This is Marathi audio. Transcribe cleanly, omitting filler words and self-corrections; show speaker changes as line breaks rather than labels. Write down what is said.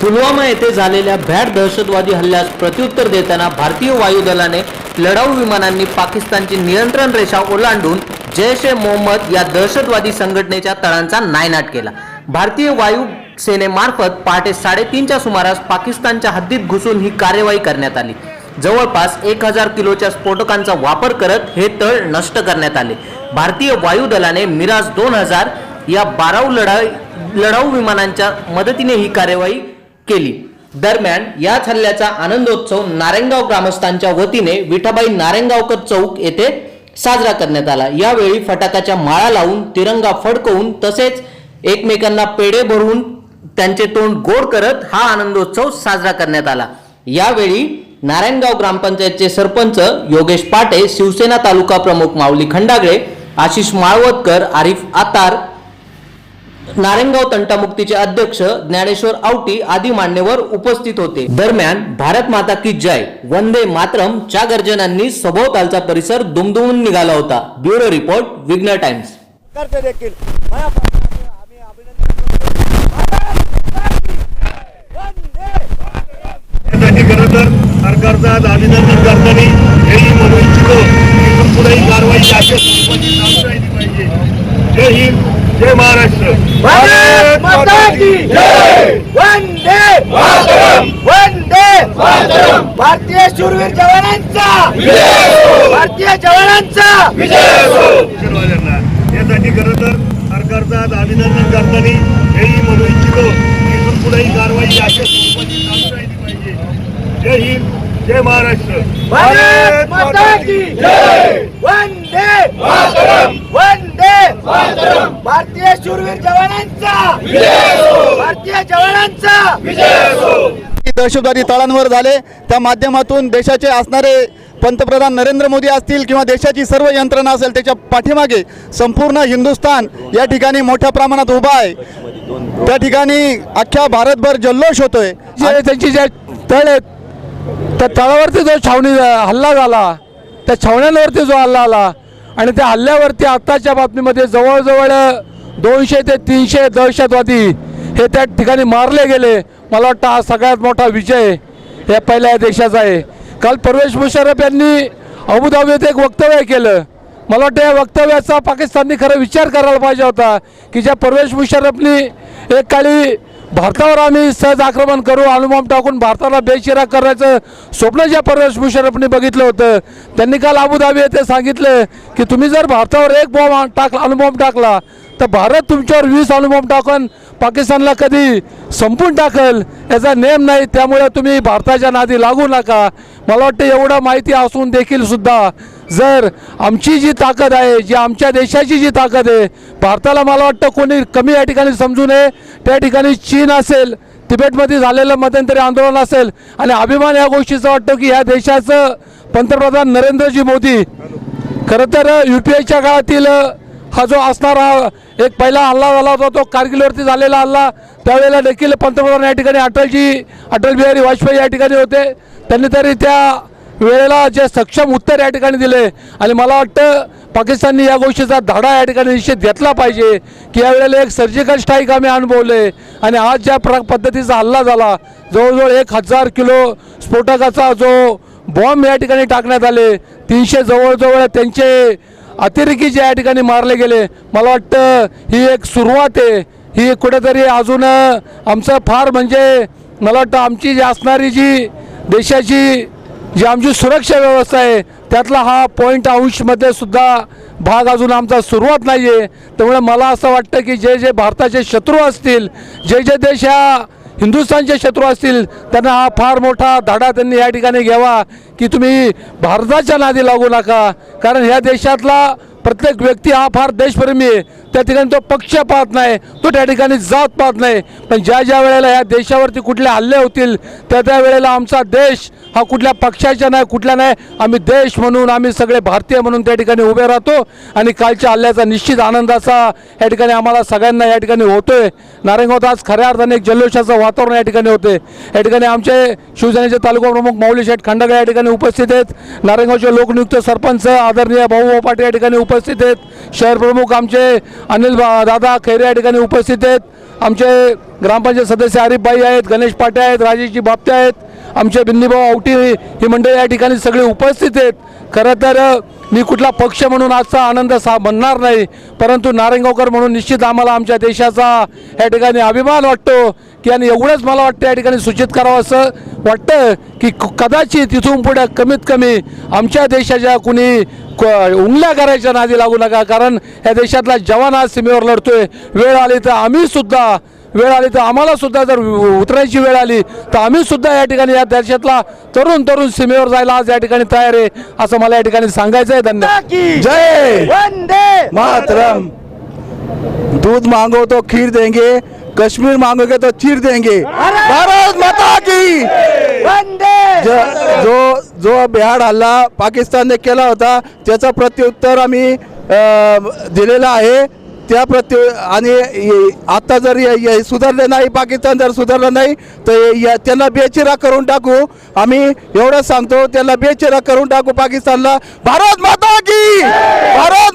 पुलवामा येथे झालेल्या भ्याड दहशतवादी हल्ल्यास प्रत्युत्तर देताना भारतीय वायुदलाने लढाऊ विमानांनी पाकिस्तानची नियंत्रण रेषा ओलांडून जैश-ए-मोहम्मद या दहशतवादी संघटनेच्या तळांचा नायनाट केला। भारतीय वायू सेनेमार्फत पहाटे 3:30च्या सुमारास पाकिस्तानच्या हद्दीत घुसून ही कार्यवाही करण्यात आली। जवळपास 1000 किलोच्या स्फोटकांचा वापर करत हे तळ नष्ट करण्यात आले। भारतीय वायुदलाने मिराज 2000 या 12 लढाऊ विमानांच्या मदतीने ही कार्यवाही केली। दरम्यान याच हल्ल्याचा आनंदोत्सव नारायणगाव ग्रामस्थांच्या वतीने विठाबाई नारायणगावकर चौक येथे साजरा करण्यात आला। यावेळी फटाक्याच्या माळा लावून, तिरंगा फडकवून तसेच एकमेकांना पेढे भरून त्यांचे तोंड गोड करत हा आनंदोत्सव साजरा करण्यात आला। यावेळी नारायणगाव ग्रामपंचायतचे सरपंच योगेश पाटे, शिवसेना तालुका प्रमुख माऊली खंडागळे, आशिष माळवतकर, आरिफ आतार, नारायणगाव तंटामुक्तीचे अध्यक्ष ज्ञानेश्वर आवटी आदी मान्यवर उपस्थित होते। दरम्यान भारत माता की जय, वंदे मातरम च्या गर्जनांनी सभोवतालचा परिसर दुमदुमून निघाला होता। ब्युरो रिपोर्ट, विघ्न टाइम्स।
करते देखील सरकारचा आज अभिनंदन करताना हेही म्हणू इच्छितो की पुढेही कारवाई चालू राहिली पाहिजे। जय हिंद, जय महाराष्ट्र, भारत माता की जय, वंदे मातरम, वंदे मातरम। भारतीय शूरवीर जवानांचा विजय असो, भारतीय जवानांचा विजय असो। यासाठी खरं तर सरकारचा आज अभिनंदन करताना हेही म्हणू इच्छितो की पुढेही कारवाई चालू राहिली पाहिजे। जय हिंद, जय महाराष्ट्र, भारत माता की जय, वंदे मातरम, वंदे मातरम। भारतीय शूरवीर जवानांचा विजय असो, भारतीय जवानांचा विजय असो।
दहशतवादी तळांवर झाले, त्या माध्यमातून देशाचे असणारे पंतप्रधान नरेंद्र मोदी असतील किंवा देशाची सर्व यंत्रणा असेल, त्याच्या पाठीमागे संपूर्ण हिंदुस्थान या ठिकाणी मोठ्या प्रमाणात उभा आहे। त्या ठिकाणी अख्ख्या भारतभर जल्लोष होतोय।
त्यांची जे तळ आहेत त्या तळावरती जो छावणी हल्ला झाला, त्या छावण्यांवरती जो हल्ला आला आणि त्या हल्ल्यावरती आत्ताच्या बातमीमध्ये जवळजवळ 200 ते 300 दहशतवादी हे त्या ठिकाणी मारले गेले। मला वाटतं हा सगळ्यात मोठा विजय या पहिल्या देशाचा आहे। काल परवेश मुशर्रफ यांनी अबुधाबीत एक वक्तव्य केलं। मला वाटतं या वक्तव्याचा पाकिस्तानने खरं विचार करायला पाहिजे होता की ज्या परवेश मुशर्रफनी एक काळी भारतावर आम्ही सहज आक्रमण करू, अणुबॉम्ब टाकून भारताला बेचिराग करायचं स्वप्न ज्या परवेश मुशर्रफनी बघितलं होतं, त्यांनी काल अबुधाबी येथे सांगितलं की तुम्ही जर भारतावर एक बॉम्ब टाकला, अणुबॉम्ब टाकला, तर भारत तुमच्यावर 20 अणुबॉम्ब टाकून पाकिस्तानला कधी संपून टाकल याचा नेम नाही। त्यामुळे तुम्ही भारताच्या नादी लागू नका। मला वाटतं एवढं माहिती असून देखील सुद्धा जर आमची जी ताकद आहे, जी आमच्या देशाची जी ताकद आहे, भारताला मला वाटतं कोणी कमी या ठिकाणी समजू नये। त्या ठिकाणी चीन असेल, तिबेटमध्ये झालेलं मध्यंतरी आंदोलन असेल आणि अभिमान या गोष्टीचा वाटतो की ह्या देशाचं पंतप्रधान नरेंद्रजी मोदी खरं तर UPAच्या काळातील हा जो असणारा एक पहिला हल्ला झाला होता तो कारगिलवरती झालेला हल्ला, त्यावेळेला देखील पंतप्रधान या ठिकाणी अटल बिहारी वाजपेयी या ठिकाणी होते। त्यांनी तरी त्या वेळेला जे सक्षम उत्तर या ठिकाणी दिले आणि मला वाटतं पाकिस्तानने या गोष्टीचा धडा या ठिकाणी निश्चित घेतला पाहिजे की यावेळेला एक सर्जिकल स्ट्राईक आम्ही अनुभवले आणि आज ज्या पद्धतीचा हल्ला झाला, जवळजवळ 1000 किलो स्फोटकाचा जो बॉम्ब या ठिकाणी टाकण्यात आले, 300 जवळजवळ त्यांचे अतिरेकी जे या ठिकाणी मारले गेले। मला वाटतं ही एक सुरुवात आहे। ही कुठेतरी अजून आमचं फार म्हणजे मला वाटतं आमची जी असणारी जी देशाची जी आमची सुरक्षा व्यवस्था आहे त्यातला हा पॉईंट अंशमध्ये सुद्धा भाग अजून आमचा सुरुवात नाही आहे। त्यामुळे मला असं वाटतं की जे जे भारताचे शत्रू असतील, जे जे देश ह्या हिंदुस्थानचे शत्रू असतील, त्यांना हा फार मोठा धडा त्यांनी या ठिकाणी घ्यावा की तुम्ही भारताच्या नादी लागू नका। कारण ह्या देशातला प्रत्येक व्यक्ती हा फार देशप्रेमी आहे. त्या ठिकाणी तो पक्ष पाहत नाही, तो त्या ठिकाणी जात पाहत नाही. पण ज्या ज्या वेळेला या देशावरती कुठले हल्ले होतील त्या त्या वेळेला आमचा देश हा कुठल्या पक्षाचा नाही, कुठला नाही, आम्ही देश म्हणून, आम्ही सगळे भारतीय म्हणून त्या ठिकाणी उभे राहतो. आणि कालच्या हल्ल्याचा निश्चित आनंदाचा या ठिकाणी आम्हाला सगळ्यांना या ठिकाणी होतोय. नारायणगावात आज खऱ्या अर्थाने एक जल्लोषाचं वातावरण या ठिकाणी होते. या ठिकाणी आमचे शिवसेनेचे तालुका प्रमुख माऊली शेठ खंडगळे या ठिकाणी उपस्थित आहेत. नारायणगावचे लोकनियुक्त सरपंच आदरणीय भाऊ पाटील या ठिकाणी उपस्थित आहेत. शहर प्रमुख आमचे अनिल दादा खैरे या ठिकाणी उपस्थित आहेत. आमचे ग्रामपंचायत सदस्य आरिफबाई आहेत, गणेश पाटे आहेत, राजेशजी बापटे आहेत, आमचे बिंदीभाऊ आवटी ही मंडळी या ठिकाणी सगळे उपस्थित आहेत. खरं तर मी कुठला पक्ष म्हणून आजचा आनंद म्हणणार नाही, परंतु नारायणगावकर म्हणून निश्चित आम्हाला आमच्या देशाचा या ठिकाणी अभिमान वाटतो की, आणि एवढंच मला वाटतं या ठिकाणी सूचित करावं असं वाटतं की कदाचित तिथून पुढे कमीत कमी आमच्या देशाच्या कुणी उंगल्या करायच्या नादी लागू नका. कारण या देशातला जवान आज सीमेवर लढतोय. वेळ आली तर आम्हाला सुद्धा जर उतरायची वेळ आली तर आम्ही सुद्धा या ठिकाणी या देशातला तरुण सीमेवर जायला आज या ठिकाणी तयार आहे असं मला या ठिकाणी सांगायचं आहे. धन्यवाद.
जय वंदे मातरम. दूध मांगो तो खीर देंगे, कश्मीर मांगोगे तो चीर देंगे. भारत माता की जो बिहार हल्ला पाकिस्तानने केला होता त्याचा प्रत्युत्तर आम्ही दिलेलं आहे. त्या आणि आता जर सुधारले नाही, पाकिस्तान जर सुधारलं नाही तर त्यांना बेचिरा करून टाकू. आम्ही एवढंच सांगतो, त्यांना बेचिरा करून टाकू पाकिस्तानला. भारत माता की भारत